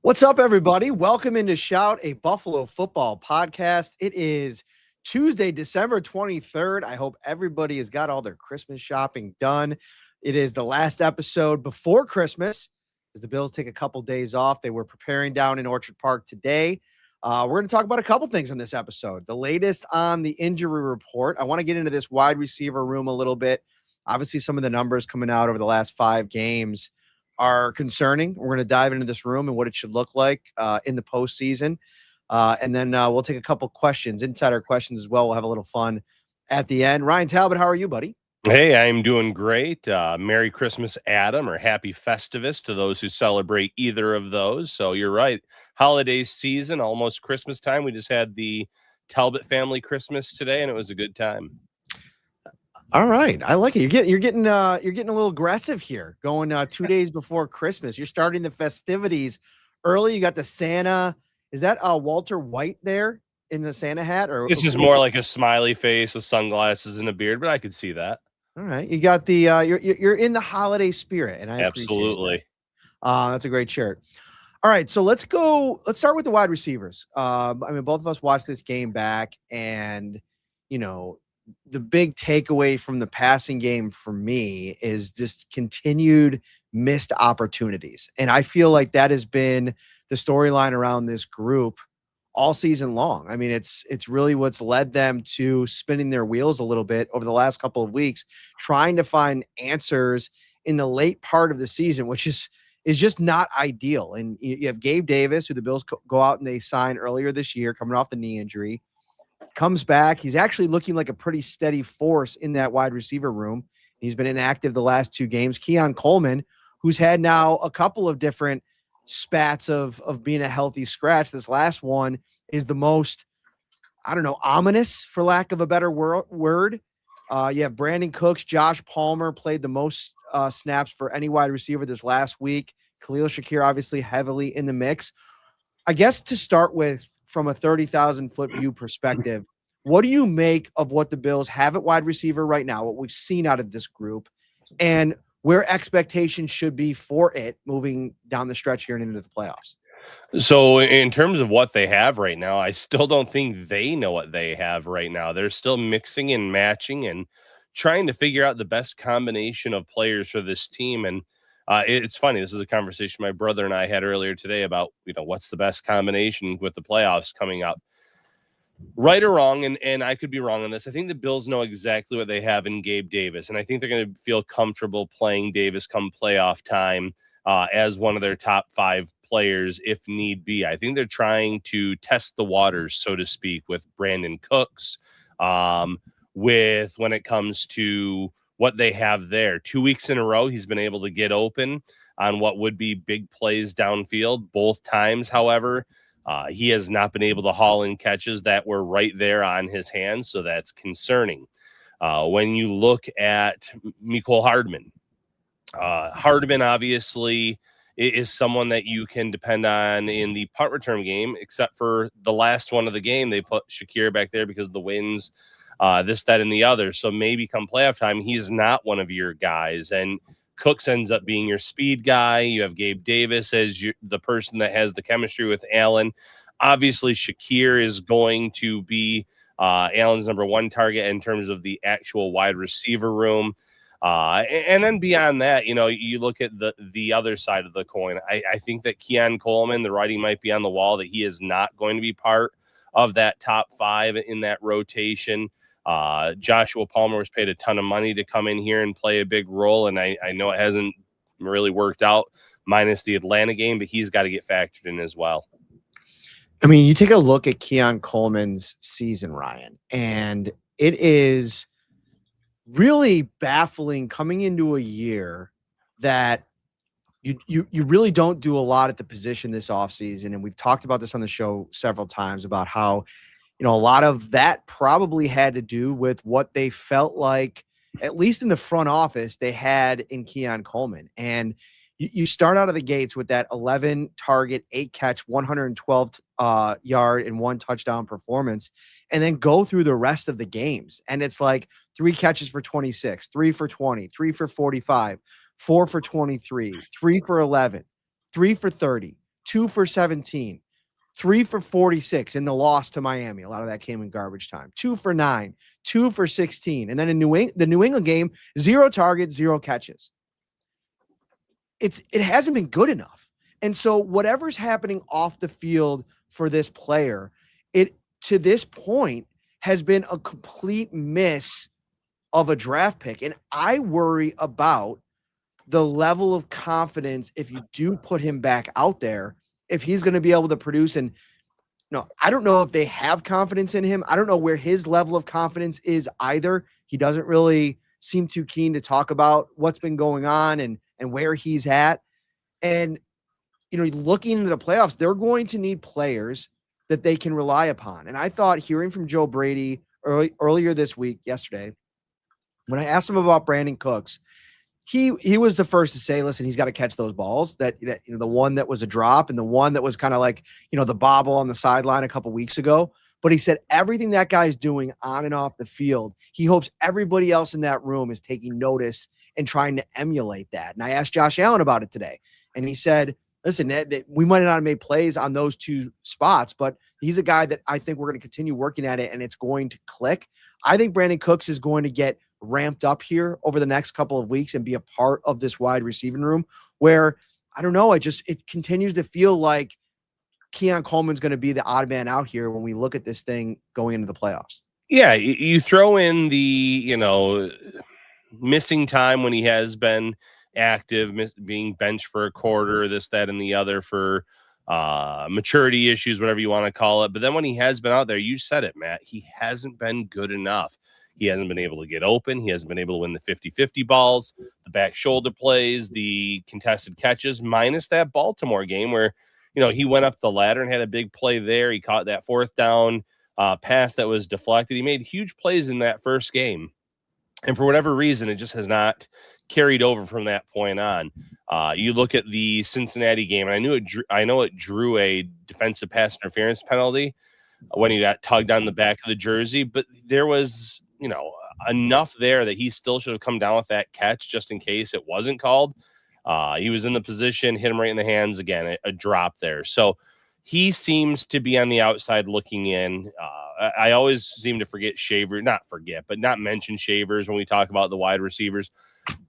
What's up, everybody? Welcome into Shout, a Buffalo football podcast. It is Tuesday, December 23rd. I hope everybody has got all their Christmas shopping done. It is the last episode before Christmas as the Bills take a couple days off. They were preparing down in Orchard Park today. We're going to talk about a couple things in this episode. The latest on the injury report. I want to get into this wide receiver room a little bit. Obviously, some of the numbers coming out over the last 5 games are concerning. We're going to dive into this room and what it should look like in the postseason. And then we'll take a couple questions, insider questions as well. We'll have a little fun at the end. Ryan Talbot, how are you, buddy? Hey, I'm doing great. Merry Christmas, Adam, or Happy Festivus to those who celebrate either of those. So you're right. Holiday season, almost Christmas time. We just had the Talbot family Christmas today, and it was a good time. All right, I like it. You're getting a little aggressive here. Going 2 days before Christmas. You're starting the festivities early. You got the Santa. Is that Walter White there in the Santa hat, or It's just more like a smiley face with sunglasses and a beard, but I could see that. All right, you got the you're in the holiday spirit, and I Absolutely. That's a great shirt. All right, so let's go. Let's start with the wide receivers. I mean, both of us watched this game back, and the big takeaway from the passing game for me is just continued missed opportunities. And I feel like that has been the storyline around this group all season long. I mean, it's really what's led them to spinning their wheels a little bit over the last couple of weeks, trying to find answers in the late part of the season, which is just not ideal. And you have Gabe Davis, who the Bills go out and they sign earlier this year, coming off the knee injury. Comes back. He's actually looking like a pretty steady force in that wide receiver room. He's been inactive the last 2 games. Keon Coleman, who's had now a couple of different spats of being a healthy scratch. This last one is the most, ominous, for lack of a better word. You have Brandon Cooks, Josh Palmer played the most snaps for any wide receiver this last week. Khalil Shakir obviously heavily in the mix. I guess to start with, from a 30,000-foot view perspective, what do you make of what the Bills have at wide receiver right now, what we've seen out of this group, and where expectations should be for it moving down the stretch here and into the playoffs? So in terms of what they have right now, I still don't think they know what they have right now. They're still mixing and matching and trying to figure out the best combination of players for this team. And it's funny. This is a conversation my brother and I had earlier today about, what's the best combination with the playoffs coming up. Right or wrong, and I could be wrong on this, I think the Bills know exactly what they have in Gabe Davis, and I think they're going to feel comfortable playing Davis come playoff time as one of their top 5 players if need be. I think they're trying to test the waters, so to speak, with Brandon Cooks, with when it comes to what they have there. 2 weeks in a row, he's been able to get open on what would be big plays downfield. Both times, however, he has not been able to haul in catches that were right there on his hands, so that's concerning. When you look at Mecole Hardman, Hardman obviously is someone that you can depend on in the punt return game, except for the last one of the game. They put Shakir back there because of the winds, this, that, and the other. So maybe come playoff time, he's not one of your guys. And Cooks ends up being your speed guy. You have Gabe Davis as the person that has the chemistry with Allen. Obviously, Shakir is going to be Allen's number 1 target in terms of the actual wide receiver room. And then beyond that, you look at the other side of the coin. I think that Keon Coleman, the writing might be on the wall that he is not going to be part of that top 5 in that rotation. Joshua Palmer was paid a ton of money to come in here and play a big role, and I know it hasn't really worked out minus the Atlanta game, but he's got to get factored in as well. I mean, you take a look at Keon Coleman's season, Ryan, and it is really baffling coming into a year that you really don't do a lot at the position this offseason. And we've talked about this on the show several times about how, a lot of that probably had to do with what they felt like, at least in the front office, they had in Keon Coleman. And you start out of the gates with that 11 target, 8 catch, 112 yard and 1 touchdown performance, and then go through the rest of the games. And it's like 3 catches for 26, 3 for 20, 3 for 45, 4 for 23, 3 for 11, 3 for 30, 2 for 17, 3 for 46 in the loss to Miami. A lot of that came in garbage time. 2 for 9, 2 for 16. And then in the New England game, 0 targets, 0 catches. It hasn't been good enough. And so whatever's happening off the field for this player, it to this point has been a complete miss of a draft pick. And I worry about the level of confidence if you do put him back out there, if he's going to be able to produce. And no, I don't know if they have confidence in him. I don't know where his level of confidence is either. He doesn't really seem too keen to talk about what's been going on and where he's at. And, looking into the playoffs, they're going to need players that they can rely upon. And I thought hearing from Joe Brady earlier this week, yesterday, when I asked him about Brandon Cooks, he was the first to say, listen, he's got to catch those balls, that the one that was a drop and the one that was kind of like, the bobble on the sideline a couple weeks ago. But he said everything that guy's doing on and off the field, he hopes everybody else in that room is taking notice and trying to emulate that. And I asked Josh Allen about it today, and he said, listen, we might not have made plays on those 2 spots, but he's a guy that I think we're going to continue working at it and it's going to click. I think Brandon Cooks is going to get ramped up here over the next couple of weeks and be a part of this wide receiving room where, I don't know, it continues to feel like Keon Coleman's going to be the odd man out here when we look at this thing going into the playoffs. Yeah, you throw in the, missing time when he has been active, being benched for a quarter, this, that, and the other for maturity issues, whatever you want to call it. But then when he has been out there, you said it, Matt, he hasn't been good enough. He hasn't been able to get open. He hasn't been able to win the 50-50 balls, the back shoulder plays, the contested catches, minus that Baltimore game where, he went up the ladder and had a big play there. He caught that 4th down pass that was deflected. He made huge plays in that first game. And for whatever reason, it just has not carried over from that point on. You look at the Cincinnati game, and I know it drew a defensive pass interference penalty when he got tugged on the back of the jersey, but there was, enough there that he still should have come down with that catch just in case it wasn't called. He was in the position, hit him right in the hands again, a drop there. So he seems to be on the outside looking in. I always seem to not mention Shavers when we talk about the wide receivers.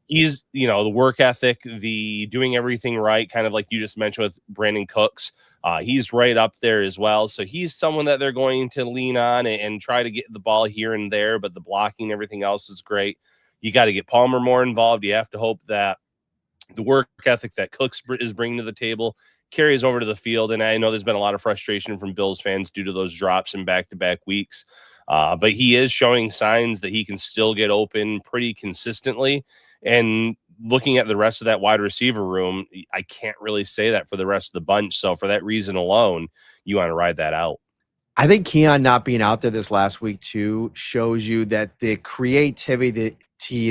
He's, the work ethic, the doing everything right, kind of like you just mentioned with Brandon Cooks. He's right up there as well. So he's someone that they're going to lean on and try to get the ball here and there, but the blocking, everything else is great. You got to get Palmer more involved. You have to hope that the work ethic that Cooks is bringing to the table carries over to the field. And I know there's been a lot of frustration from Bills fans due to those drops in back-to-back weeks. But he is showing signs that he can still get open pretty consistently. And looking at the rest of that wide receiver room, I can't really say that for the rest of the bunch. So for that reason alone, you want to ride that out. I think Keon not being out there this last week too shows you that the creativity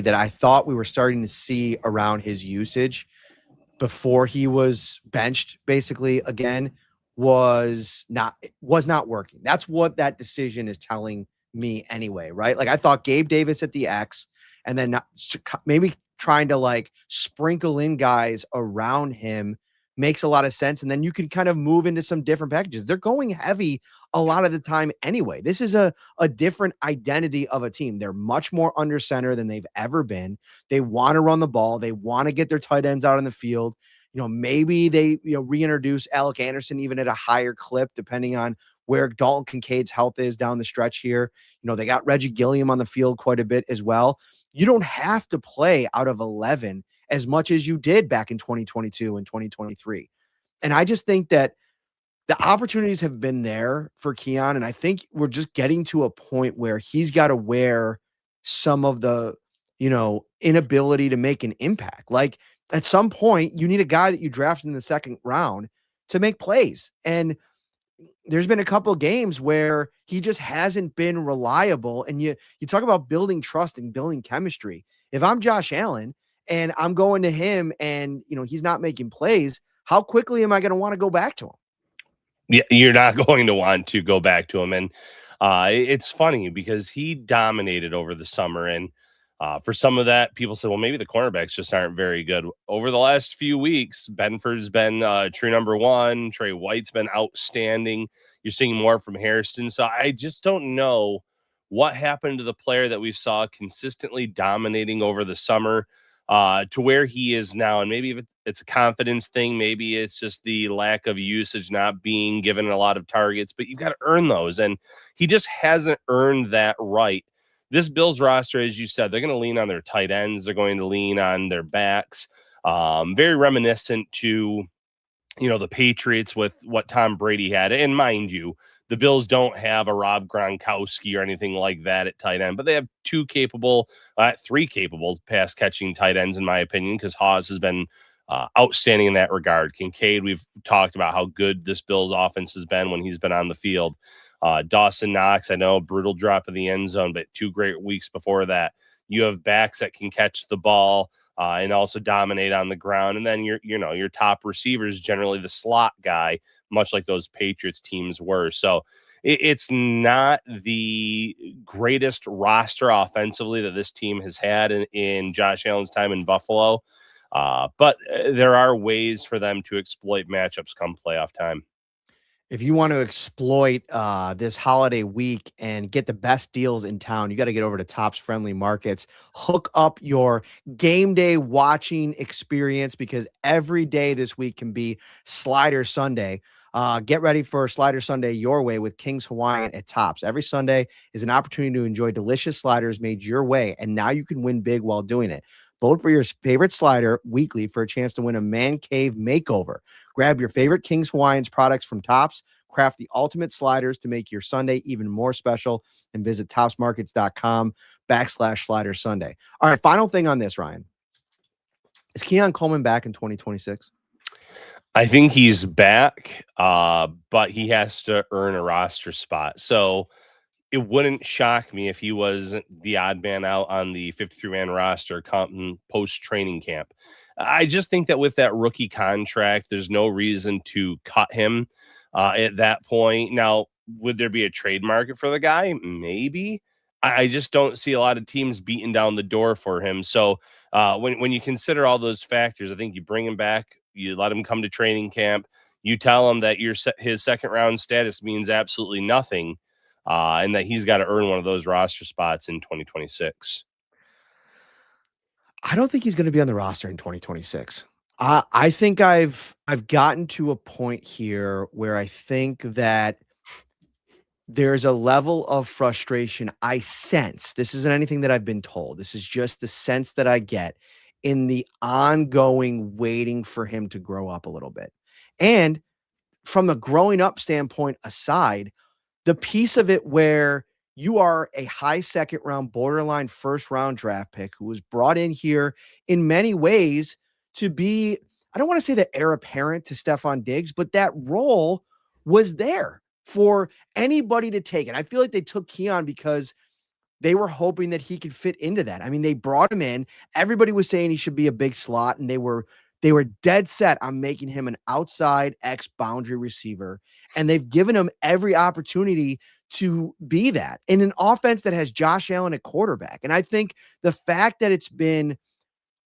that I thought we were starting to see around his usage before he was benched basically again was not working. That's what that decision is telling me anyway, right? Like I thought Gabe Davis at the X and then maybe trying to like sprinkle in guys around him makes a lot of sense. And then you can kind of move into some different packages. They're going heavy a lot of the time anyway. This is a different identity of a team. They're much more under center than they've ever been. They want to run the ball. They want to get their tight ends out on the field. Maybe they, reintroduce Alec Anderson even at a higher clip, depending on where Dalton Kincaid's health is down the stretch here. They got Reggie Gilliam on the field quite a bit as well. You don't have to play out of 11 as much as you did back in 2022 and 2023. And I just think that the opportunities have been there for Keon. And I think we're just getting to a point where he's got to wear some of the, inability to make an impact. Like at some point you need a guy that you drafted in the second round to make plays. And there's been a couple of games where he just hasn't been reliable. And you talk about building trust and building chemistry. If I'm Josh Allen and I'm going to him and, he's not making plays, how quickly am I going to want to go back to him? Yeah, you're not going to want to go back to him. And it's funny because he dominated over the summer. And For some of that, people say, well, maybe the cornerbacks just aren't very good. Over the last few weeks, Benford's been true number one. Trey White's been outstanding. You're seeing more from Hairston. So I just don't know what happened to the player that we saw consistently dominating over the summer to where he is now. And maybe if it's a confidence thing, maybe it's just the lack of usage, not being given a lot of targets, but you've got to earn those. And he just hasn't earned that right. This Bills roster, as you said, they're going to lean on their tight ends. They're going to lean on their backs. Very reminiscent to, the Patriots with what Tom Brady had. And mind you, the Bills don't have a Rob Gronkowski or anything like that at tight end, but they have three capable pass catching tight ends, in my opinion, because Hawes has been outstanding in that regard. Kincaid, we've talked about how good this Bills offense has been when he's been on the field. Dawson Knox, I know, brutal drop in the end zone, but 2 great weeks before that. You have backs that can catch the ball and also dominate on the ground. And then your top receivers, generally the slot guy, much like those Patriots teams were. So it's not the greatest roster offensively that this team has had in Josh Allen's time in Buffalo. But there are ways for them to exploit matchups come playoff time. If you want to exploit this holiday week and get the best deals in town, you got to get over to Tops Friendly Markets. Hook up your game day watching experience because every day this week can be Slider Sunday. Get ready for Slider Sunday your way with King's Hawaiian at Tops. Every Sunday is an opportunity to enjoy delicious sliders made your way, and now you can win big while doing it. Vote for your favorite slider weekly for a chance to win a man cave makeover. Grab your favorite King's Hawaiians products from Tops. Craft the ultimate sliders to make your Sunday even more special, and visit topsmarkets.com/Slider Sunday. All right, final thing on this, Ryan. Is Keon Coleman back in 2026? I think he's back, but he has to earn a roster spot. So it wouldn't shock me if he was the odd man out on the 53-man roster post-training camp. I just think that with that rookie contract, there's no reason to cut him at that point. Now, would there be a trade market for the guy? Maybe. I just don't see a lot of teams beating down the door for him. So when you consider all those factors, I think you bring him back, you let him come to training camp, you tell him that his second-round status means absolutely nothing, and that he's got to earn one of those roster spots in 2026. I don't think he's going to be on the roster in 2026. I think I've gotten to a point here where I think that there's a level of frustration I sense. This isn't anything that I've been told. This is just the sense that I get in the ongoing waiting for him to grow up a little bit. And from the growing up standpoint aside, the piece of it where you are a high second round, borderline first round draft pick who was brought in here in many ways to be, I don't want to say the heir apparent to Stephon Diggs, but that role was there for anybody to take. And I feel like they took Keon because they were hoping that he could fit into that. I mean, they brought him in. Everybody was saying he should be a big slot, and they were dead set on making him an outside X boundary receiver. And they've given him every opportunity to be that in an offense that has Josh Allen at quarterback. And I think the fact that it's been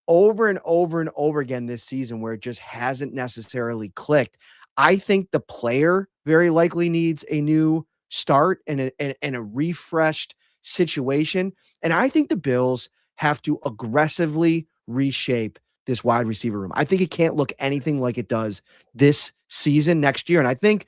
over and over and over again this season where it just hasn't necessarily clicked, I think the player very likely needs a new start and a refreshed situation. And I think the Bills have to aggressively reshape this wide receiver room. I think it can't look anything like it does this season next year. And I think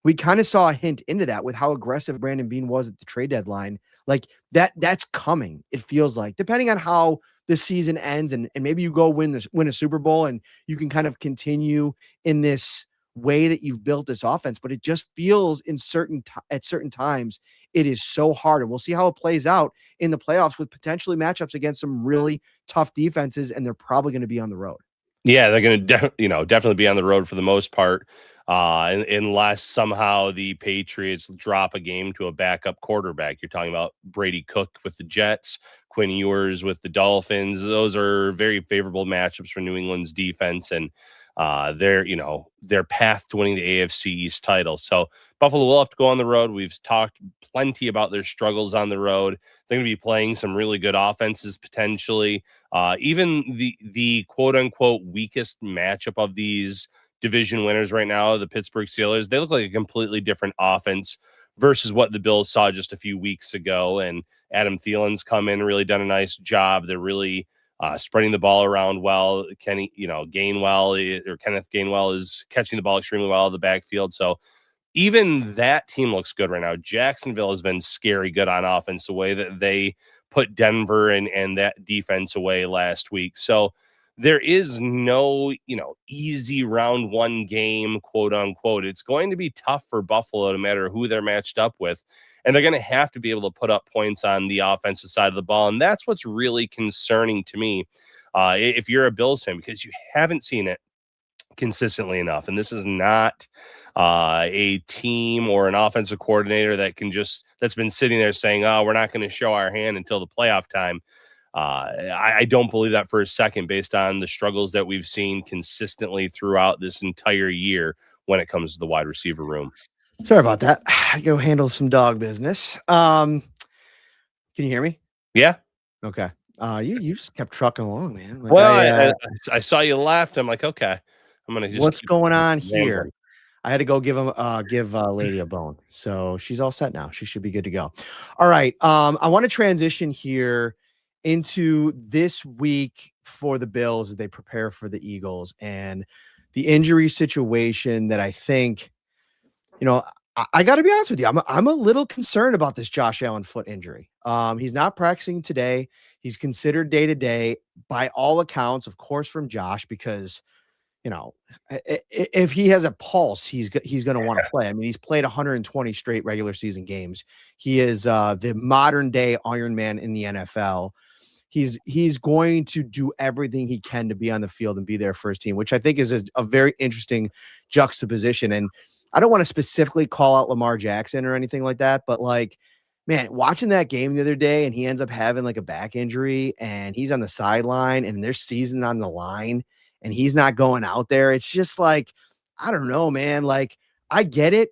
we kind of saw a hint into that with how aggressive Brandon Beane was at the trade deadline. Like that's coming, it feels like, depending on how the season ends, and maybe you go win a Super Bowl and you can kind of continue in this way that you've built this offense. But it just feels at certain times it is so hard. And we'll see how it plays out in the playoffs with potentially matchups against some really tough defenses, and they're probably going to be on the road. Yeah, they're going to definitely be on the road for the most part, unless somehow the Patriots drop a game to a backup quarterback. You're talking about Brady Cook with the Jets, Quinn Ewers with the Dolphins. Those are very favorable matchups for New England's defense, and their path to winning the AFC East title. So Buffalo will have to go on the road. We've talked plenty about their struggles on the road. They're going to be playing some really good offenses potentially. Even the quote unquote weakest matchup of these division winners right now, the Pittsburgh Steelers, they look like a completely different offense versus what the Bills saw just a few weeks ago. And Adam Thielen's come in, really done a nice job. They're really spreading the ball around well. Kenneth Gainwell is catching the ball extremely well in the backfield. So even that team looks good right now. Jacksonville has been scary good on offense, the way that they put Denver and that defense away last week. So there is no, easy round one game, quote unquote. It's going to be tough for Buffalo no matter who they're matched up with. And they're going to have to be able to put up points on the offensive side of the ball. And that's what's really concerning to me if you're a Bills fan, because you haven't seen it consistently enough. And this is not a team or an offensive coordinator that's been sitting there saying, oh, we're not going to show our hand until the playoff time. I don't believe that for a second, based on the struggles that we've seen consistently throughout this entire year when it comes to the wide receiver room. Sorry about that. I go handle some dog business. Can you hear me? Yeah. Okay. You just kept trucking along, man. Like well, I saw you laughed. I'm like, okay, I'm gonna just. What's going on here? I had to go give Lady a bone, so she's all set now. She should be good to go. All right. I want to transition here into this week for the Bills as they prepare for the Eagles and the injury situation that I think, I got to be honest with you. I'm a little concerned about this Josh Allen foot injury. He's not practicing today. He's considered day to day by all accounts, of course, from Josh, because if he has a pulse, he's going to want to play. I mean, he's played 120 straight regular season games. He is the modern day Iron Man in the NFL. He's going to do everything he can to be on the field and be their first team, which I think is a very interesting juxtaposition. And I don't want to specifically call out Lamar Jackson or anything like that, but man, watching that game the other day and he ends up having like a back injury and he's on the sideline and their season on the line and he's not going out there. It's just I don't know, man. I get it.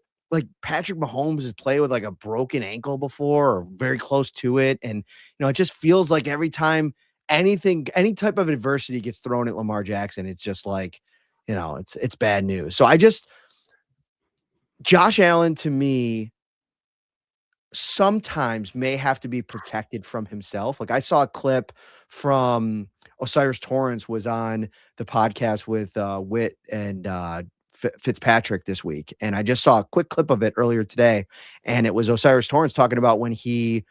Patrick Mahomes has played with a broken ankle before or very close to it. And, it just feels like every time any type of adversity gets thrown at Lamar Jackson, it's just it's bad news. So Josh Allen to me sometimes may have to be protected from himself. I saw a clip from Osiris Torrance was on the podcast with Witt and Fitzpatrick this week. And I just saw a quick clip of it earlier today. And it was Osiris Torrance talking about when he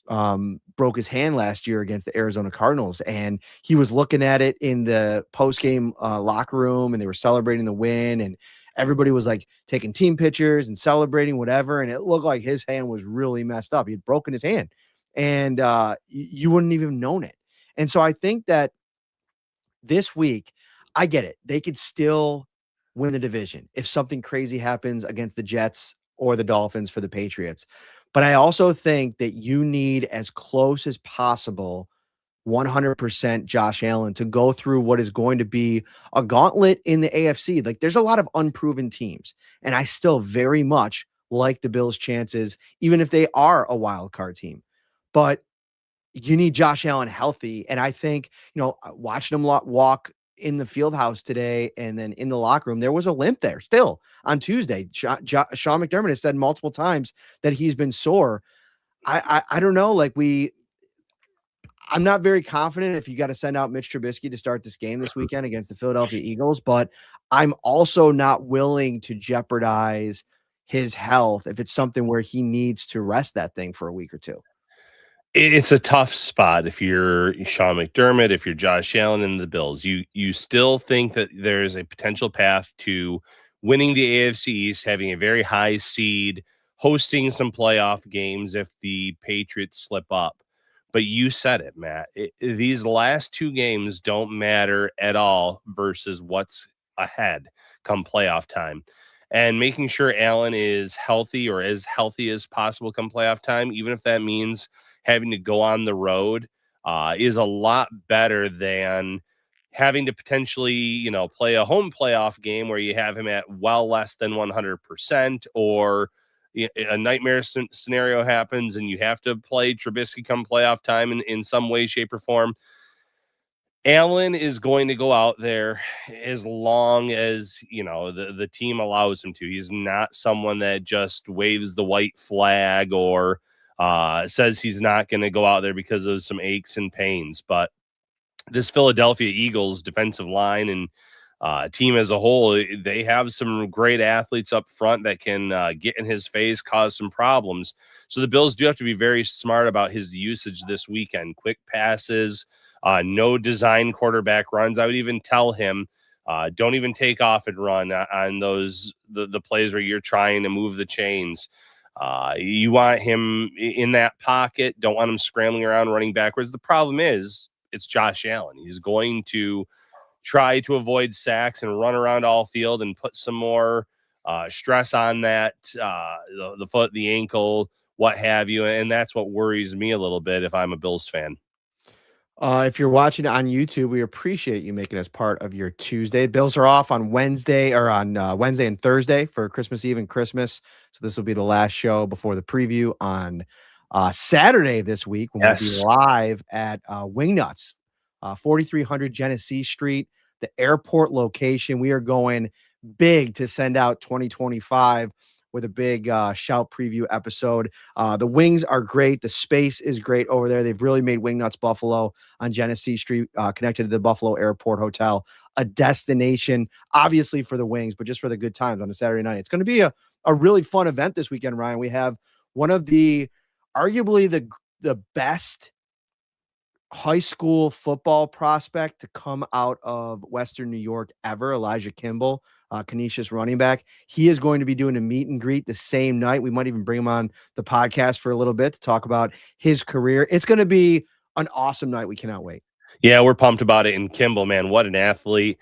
broke his hand last year against the Arizona Cardinals. And he was looking at it in the post-game locker room and they were celebrating the win. And everybody was taking team pictures and celebrating whatever. And it looked like his hand was really messed up. He had broken his hand and you wouldn't even known it. And so I think that this week, I get it. They could still win the division if something crazy happens against the Jets or the Dolphins for the Patriots. But I also think that you need as close as possible 100% Josh Allen to go through what is going to be a gauntlet in the AFC. There's a lot of unproven teams, and I still very much like the Bills' chances, even if they are a wild card team. But you need Josh Allen healthy. And I think, watching him walk in the field house today and then in the locker room, there was a limp there still on Tuesday. Sean McDermott has said multiple times that he's been sore. I don't know. I'm not very confident if you got to send out Mitch Trubisky to start this game this weekend against the Philadelphia Eagles, but I'm also not willing to jeopardize his health if it's something where he needs to rest that thing for a week or two. It's a tough spot if you're Sean McDermott, if you're Josh Allen and the Bills. You still think that there's a potential path to winning the AFC East, having a very high seed, hosting some playoff games if the Patriots slip up. But you said it, Matt. These last two games don't matter at all versus what's ahead come playoff time. And making sure Allen is healthy or as healthy as possible come playoff time, even if that means having to go on the road, is a lot better than having to potentially, play a home playoff game where you have him at well less than 100%, or a nightmare scenario happens and you have to play Trubisky come playoff time in some way, shape, or form. Allen is going to go out there as long as, the team allows him to. He's not someone that just waves the white flag or says he's not going to go out there because of some aches and pains. But this Philadelphia Eagles defensive line and team as a whole, they have some great athletes up front that can get in his face, cause some problems. So the Bills do have to be very smart about his usage this weekend. Quick passes, no design quarterback runs. I would even tell him, don't even take off and run on those the plays where you're trying to move the chains. You want him in that pocket. Don't want him scrambling around, running backwards. The problem is it's Josh Allen. He's going to try to avoid sacks and run around all field and put some more stress on that, the foot, the ankle, what have you. And that's what worries me a little bit if I'm a Bills fan. If you're watching on YouTube, we appreciate you making us part of your Tuesday. Bills are off on Wednesday Wednesday and Thursday for Christmas Eve and Christmas. So this will be the last show before the preview on Saturday this week when we'll be live at Wingnuts, 4300 Genesee Street, the airport location. We are going big to send out 2025 with a big shout preview episode. The wings are great. The space is great over there. They've really made Wingnuts Buffalo on Genesee Street, connected to the Buffalo Airport Hotel, a destination, obviously for the wings, but just for the good times on a Saturday night. It's going to be a really fun event this weekend, Ryan. We have one of arguably the best high school football prospect to come out of Western New York ever, Elijah Kimball, Canisius running back. He is going to be doing a meet and greet the same night. We might even bring him on the podcast for a little bit to talk about his career. It's going to be an awesome night. We cannot wait. Yeah, we're pumped about it. And Kimball, man, what an athlete.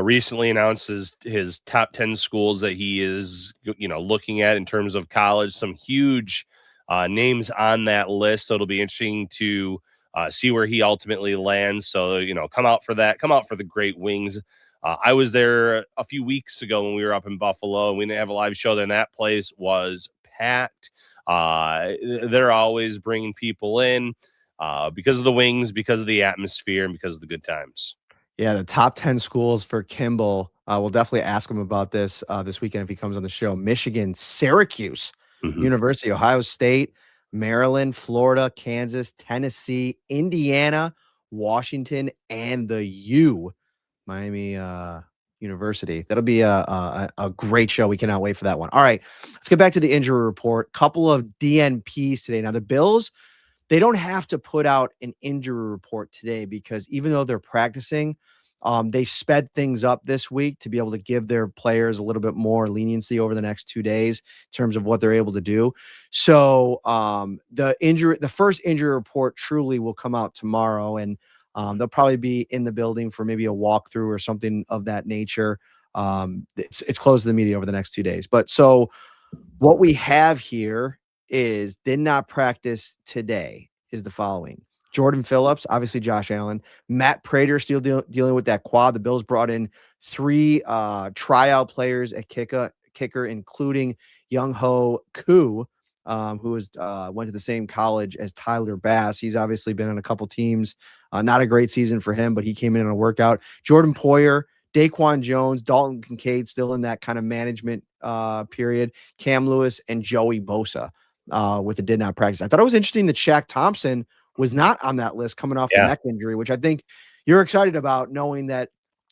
Recently announced his top 10 schools that he is, looking at in terms of college. Some huge names on that list. So it'll be interesting to see where he ultimately lands. So, come out for that. Come out for the great wings. I was there a few weeks ago when we were up in Buffalo. We didn't have a live show there, and that place was packed. They're always bringing people in because of the wings, because of the atmosphere, and because of the good times. Yeah, the top 10 schools for Kimball. We'll definitely ask him about this weekend if he comes on the show. Michigan, Syracuse, University, Ohio State, Maryland, Florida, Kansas, Tennessee, Indiana, Washington, and the U, Miami University. That'll be a great show. We cannot wait for that one. All right, let's get back to the injury report. Couple of DNPs today. Now, the Bills, they don't have to put out an injury report today because even though they're practicing, they sped things up this week to be able to give their players a little bit more leniency over the next 2 days in terms of what they're able to do. So the first injury report truly will come out tomorrow, and they'll probably be in the building for maybe a walkthrough or something of that nature. It's closed to the media over the next 2 days. But so what we have here is did not practice today is the following. Jordan Phillips, obviously Josh Allen, Matt Prater still dealing with that quad. The Bills brought in 3 tryout players at kicker, including Young Ho Koo, who went to the same college as Tyler Bass. He's obviously been on a couple teams. Not a great season for him, but he came in on a workout. Jordan Poyer, Daquan Jones, Dalton Kincaid still in that kind of management period. Cam Lewis and Joey Bosa with the did not practice. I thought it was interesting that Shaq Thompson was not on that list coming off the neck injury, which I think you're excited about, knowing that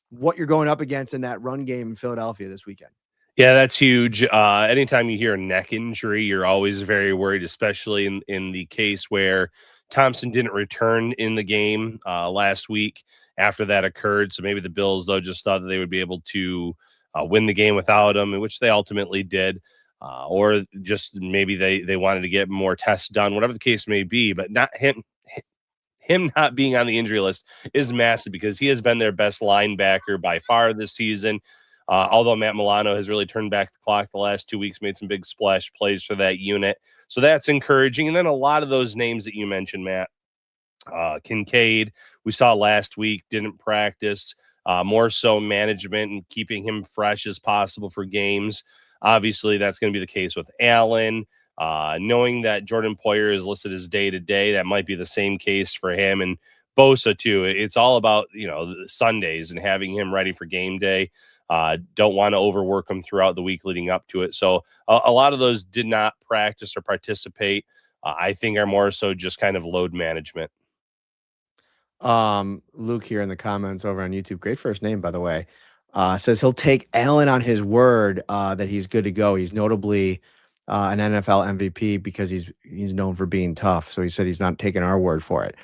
what you're going up against in that run game in Philadelphia this weekend. Yeah, that's huge. Anytime you hear a neck injury, you're always very worried, especially in the case where Thompson didn't return in the game last week after that occurred. So maybe the Bills, though, just thought that they would be able to win the game without him, which they ultimately did. Or just maybe they wanted to get more tests done, whatever the case may be. But not him not being on the injury list is massive because he has been their best linebacker by far this season. Although Matt Milano has really turned back the clock the last 2 weeks, made some big splash plays for that unit. So that's encouraging. And then a lot of those names that you mentioned, Matt, Kincaid, we saw last week, didn't practice. More so management and keeping him fresh as possible for games. Obviously, that's going to be the case with Allen. Knowing that Jordan Poyer is listed as day to day, that might be the same case for him and Bosa too. It's all about the Sundays and having him ready for game day. Don't want to overwork him throughout the week leading up to it. So a lot of those did not practice or participate. I think are more so just kind of load management. Luke here in the comments over on YouTube, great first name, by the way, says he'll take Allen on his word that he's good to go. He's notably an NFL MVP because he's known for being tough. So he said he's not taking our word for it.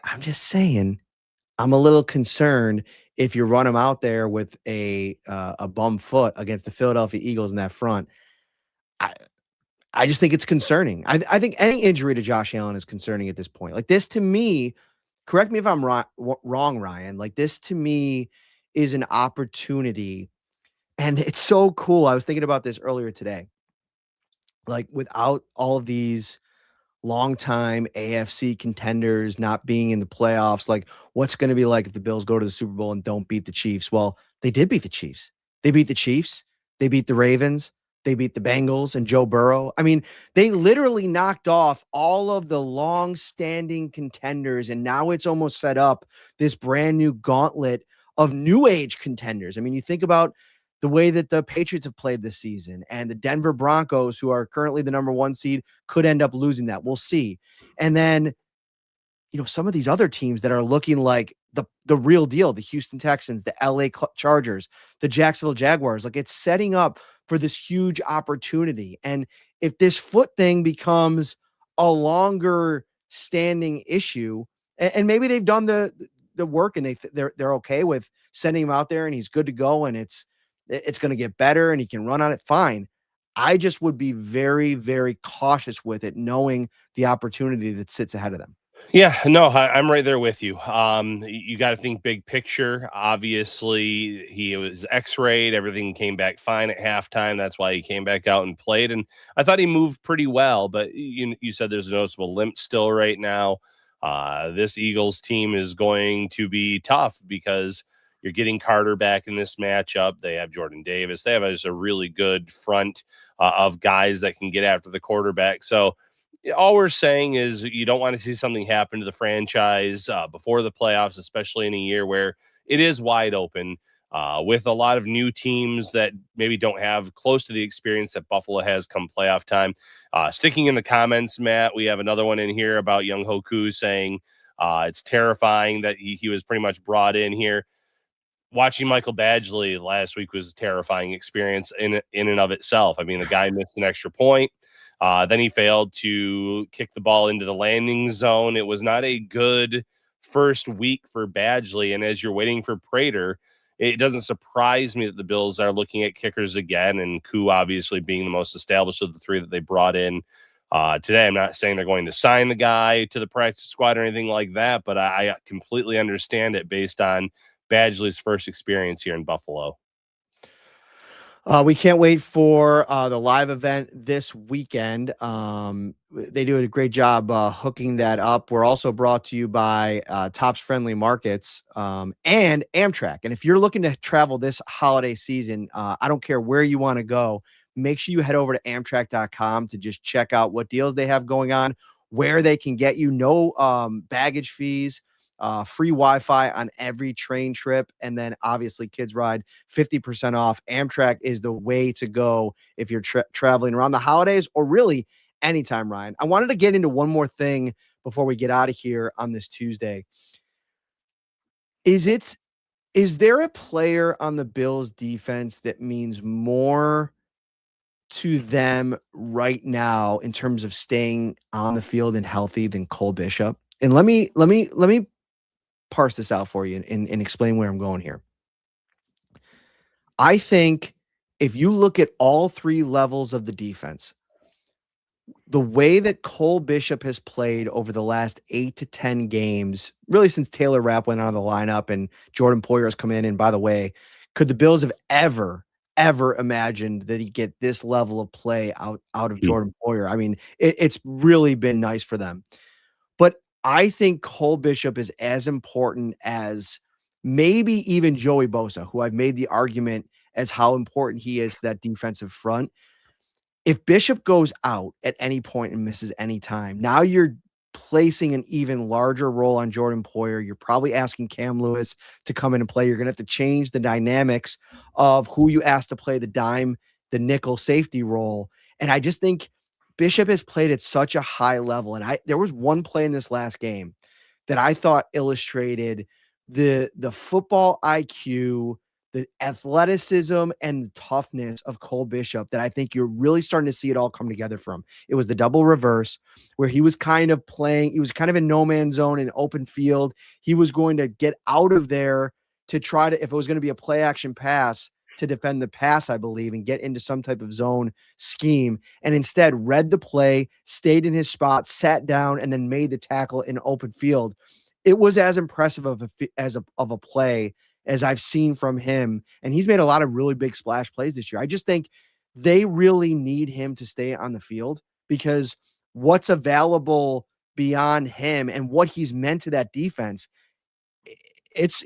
I'm just saying, I'm a little concerned if you run him out there with a bum foot against the Philadelphia Eagles in that front. I just think it's concerning. I think any injury to Josh Allen is concerning at this point. Like this to me, correct me if I'm wrong, Ryan. Like this to me is an opportunity, and it's so cool. I was thinking about this earlier today. Like without all of these longtime AFC contenders not being in the playoffs, like what's going to be like if the Bills go to the Super Bowl and don't beat the Chiefs? Well, they did beat the Chiefs. They beat the Chiefs. They beat the Ravens. They beat the Bengals and Joe Burrow. I mean, they literally knocked off all of the long-standing contenders, and now it's almost set up this brand new gauntlet of new age contenders. I mean, you think about the way that the Patriots have played this season and the Denver Broncos, who are currently the number 1 seed, could end up losing that. We'll see. And then, some of these other teams that are looking like the real deal, the Houston Texans, the LA Chargers, the Jacksonville Jaguars, like it's setting up for this huge opportunity. And if this foot thing becomes a longer standing issue, and maybe they've done the work and they're okay with sending him out there and he's good to go and it's going to get better and he can run on it, fine. I just would be very, very cautious with it, knowing the opportunity that sits ahead of them. Yeah, no, I'm right there with you. You got to think big picture. Obviously, he was X-rayed. Everything came back fine at halftime. That's why he came back out and played. And I thought he moved pretty well. But you said there's a noticeable limp still right now. This Eagles team is going to be tough because you're getting Carter back in this matchup. They have Jordan Davis. They have just a really good front of guys that can get after the quarterback. So all we're saying is you don't want to see something happen to the franchise before the playoffs, especially in a year where it is wide open with a lot of new teams that maybe don't have close to the experience that Buffalo has come playoff time. Sticking in the comments, Matt, we have another one in here about Young Hoku saying it's terrifying that he was pretty much brought in here. Watching Michael Badgley last week was a terrifying experience in and of itself. I mean, the guy missed an extra point. Then he failed to kick the ball into the landing zone. It was not a good first week for Badgley. And as you're waiting for Prater, it doesn't surprise me that the Bills are looking at kickers again, and Koo obviously being the most established of the three that they brought in today. I'm not saying they're going to sign the guy to the practice squad or anything like that, but I completely understand it based on Badgley's first experience here in Buffalo. We can't wait for the live event this weekend. They do a great job hooking that up. We're also brought to you by Tops Friendly Markets and Amtrak. And if you're looking to travel this holiday season, I don't care where you want to go, make sure you head over to Amtrak.com to just check out what deals they have going on, where they can get you, no baggage fees. Free Wi-Fi on every train trip. And then obviously kids ride 50% off. Amtrak is the way to go if you're traveling around the holidays or really anytime, Ryan. I wanted to get into one more thing before we get out of here on this Tuesday. Is there a player on the Bills defense that means more to them right now in terms of staying on the field and healthy than Cole Bishop? And let me parse this out for you and explain where I'm going here. I think if you look at all three levels of the defense, the way that Cole Bishop has played over the last 8 to 10 games, really since Taylor Rapp went out of the lineup and Jordan Poyer has come in. And by the way, could the Bills have ever imagined that he'd get this level of play out of Jordan Poyer? I mean, it's really been nice for them. But I think Cole Bishop is as important as maybe even Joey Bosa, who I've made the argument as how important he is to that defensive front. If Bishop goes out at any point and misses any time, now you're placing an even larger role on Jordan Poyer. You're probably asking Cam Lewis to come in and play. You're going to have to change the dynamics of who you ask to play the dime, the nickel safety role. And I just think Bishop has played at such a high level. And there was one play in this last game that I thought illustrated the football IQ, the athleticism and the toughness of Cole Bishop that I think you're really starting to see it all come together from. It was the double reverse where he was kind of in no man's zone in open field. He was going to get out of there to try to, if it was going to be a play action pass, to defend the pass, I believe, and get into some type of zone scheme. And instead read the play, stayed in his spot, sat down, and then made the tackle in open field. It was as impressive of a play as I've seen from him. And he's made a lot of really big splash plays this year. I just think they really need him to stay on the field because what's available beyond him and what he's meant to that defense, it's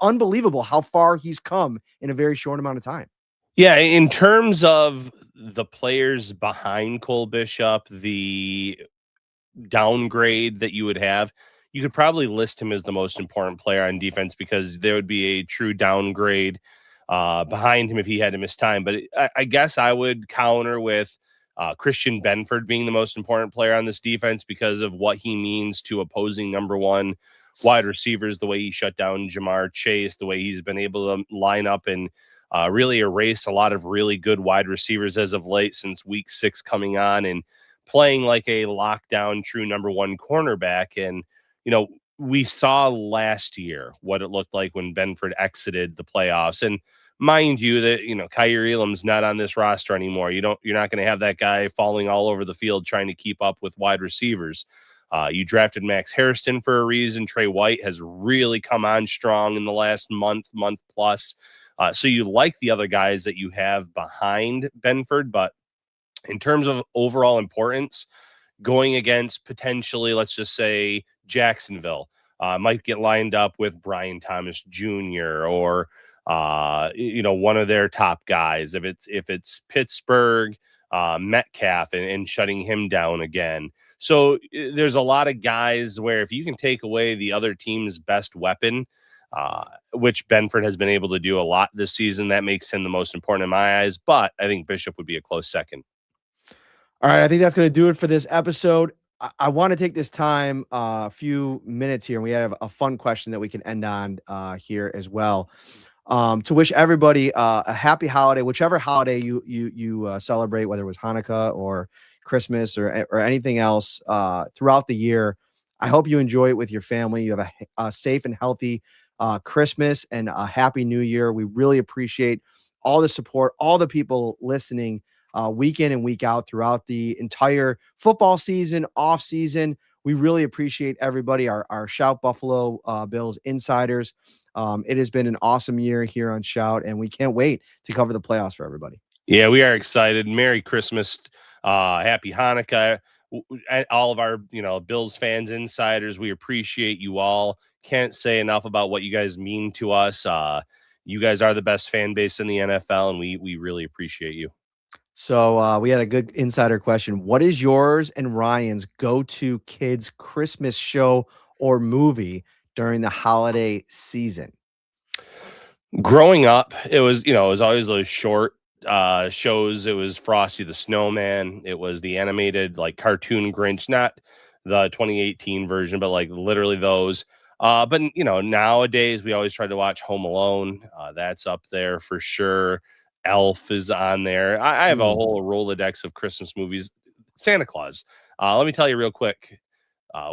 unbelievable how far he's come in a very short amount of time. Yeah, in terms of the players behind Cole Bishop, the downgrade that you would have, you could probably list him as the most important player on defense because there would be a true downgrade behind him if he had to miss time. But I guess I would counter with Christian Benford being the most important player on this defense because of what he means to opposing number one wide receivers, the way he shut down Jamar Chase, the way he's been able to line up and really erase a lot of really good wide receivers as of late since week 6 coming on and playing like a lockdown true number one cornerback. And, we saw last year what it looked like when Benford exited the playoffs. And mind you that, Kaiir Elam's not on this roster anymore. You're not going to have that guy falling all over the field trying to keep up with wide receivers. You drafted Max Hairston for a reason. Trey White has really come on strong in the last month plus. So you like the other guys that you have behind Benford, but in terms of overall importance, going against potentially, let's just say, Jacksonville, might get lined up with Brian Thomas Jr. or one of their top guys. If it's Pittsburgh, Metcalf and shutting him down again. So there's a lot of guys where if you can take away the other team's best weapon, which Benford has been able to do a lot this season, that makes him the most important in my eyes. But I think Bishop would be a close second. All right, I think that's going to do it for this episode. I want to take this time, a few minutes here, and we have a fun question that we can end on here as well. To wish everybody a happy holiday, whichever holiday you celebrate, whether it was Hanukkah or Christmas or anything else throughout the year. I hope you enjoy it with your family. You have a safe and healthy Christmas and a happy New Year. We really appreciate all the support, all the people listening week in and week out throughout the entire football season, off season. We really appreciate everybody, our Shout Buffalo Bills insiders. It has been an awesome year here on Shout, and we can't wait to cover the playoffs for everybody. Yeah, we are excited. Merry Christmas. Happy Hanukkah. All of our, Bills fans, insiders, we appreciate you all. Can't say enough about what you guys mean to us. You guys are the best fan base in the NFL, and we really appreciate you. So we had a good insider question. What is yours and Ryan's go-to kids Christmas show or movie during the holiday season? Growing up, it was always those short shows. It was Frosty the Snowman. It was the animated cartoon Grinch, not the 2018 version, but literally those. But nowadays we always try to watch Home Alone. That's up there for sure. Elf is on there. I have a whole Rolodex of Christmas movies. Santa Claus. Let me tell you real quick.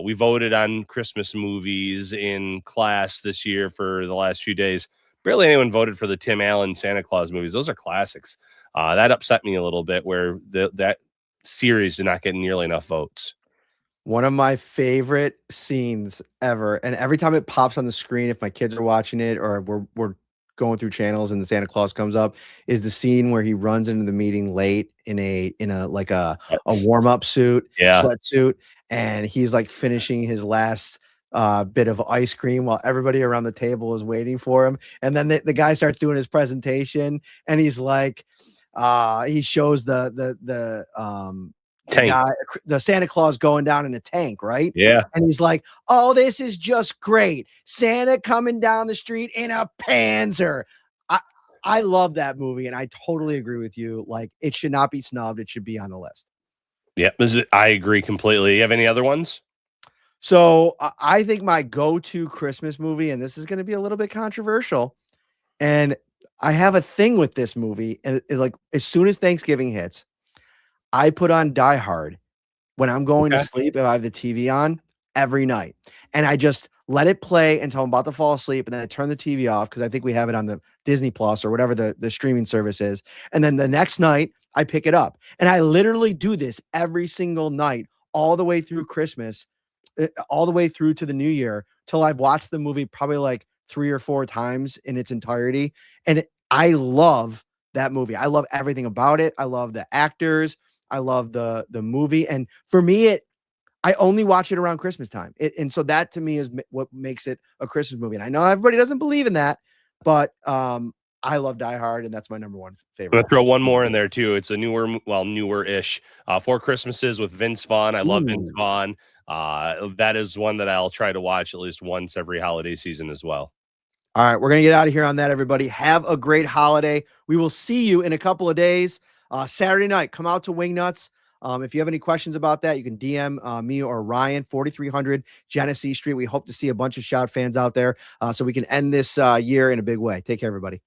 We voted on Christmas movies in class this year for the last few days. Barely anyone voted for the Tim Allen Santa Claus movies. Those are classics. That upset me a little bit where that series did not get nearly enough votes. One of my favorite scenes ever, and every time it pops on the screen, if my kids are watching it or we're going through channels and the Santa Claus comes up is the scene where he runs into the meeting late in a like a That's warm-up suit, yeah. sweatsuit, and he's like finishing his last bit of ice cream while everybody around the table is waiting for him. And then the guy starts doing his presentation and he's like, he shows the Tank. guy, the Santa Claus going down in a tank, right? Yeah. And he's like, "Oh, this is just great. Santa coming down the street in a Panzer." I I love that movie, and I totally agree with you. Like, it should not be snubbed. It should be on the list. Yeah. I agree completely. You have any other ones? So I think my go-to Christmas movie, and this is going to be a little bit controversial, and I have a thing with this movie, and it's like as soon as Thanksgiving hits, I put on Die Hard when I'm going to Okay. sleep. If I have the TV on every night, and I just let it play until I'm about to fall asleep, and then I turn the TV off because I think we have it on the Disney Plus or whatever the streaming service is. And then the next night I pick it up, and I literally do this every single night, all the way through Christmas, all the way through to the New Year, till I've watched the movie probably like 3 or 4 times in its entirety. And I love that movie. I love everything about it. I love the actors. I love the movie. And for me, I only watch it around Christmas time. And so that to me is what makes it a Christmas movie. And I know everybody doesn't believe in that, but I love Die Hard, and that's my number one I'm favorite. gonna throw one more in there too. It's a newer-ish. Four Christmases with Vince Vaughn. I love Vince Ooh. Vaughn. That is one that I'll try to watch at least once every holiday season as well. All right, we're going to get out of here on that, everybody. Have a great holiday. We will see you in a couple of days. Saturday night, come out to Wingnuts. If you have any questions about that, you can DM me or Ryan, 4300 Genesee Street. We hope to see a bunch of Shout fans out there so we can end this year in a big way. Take care, everybody.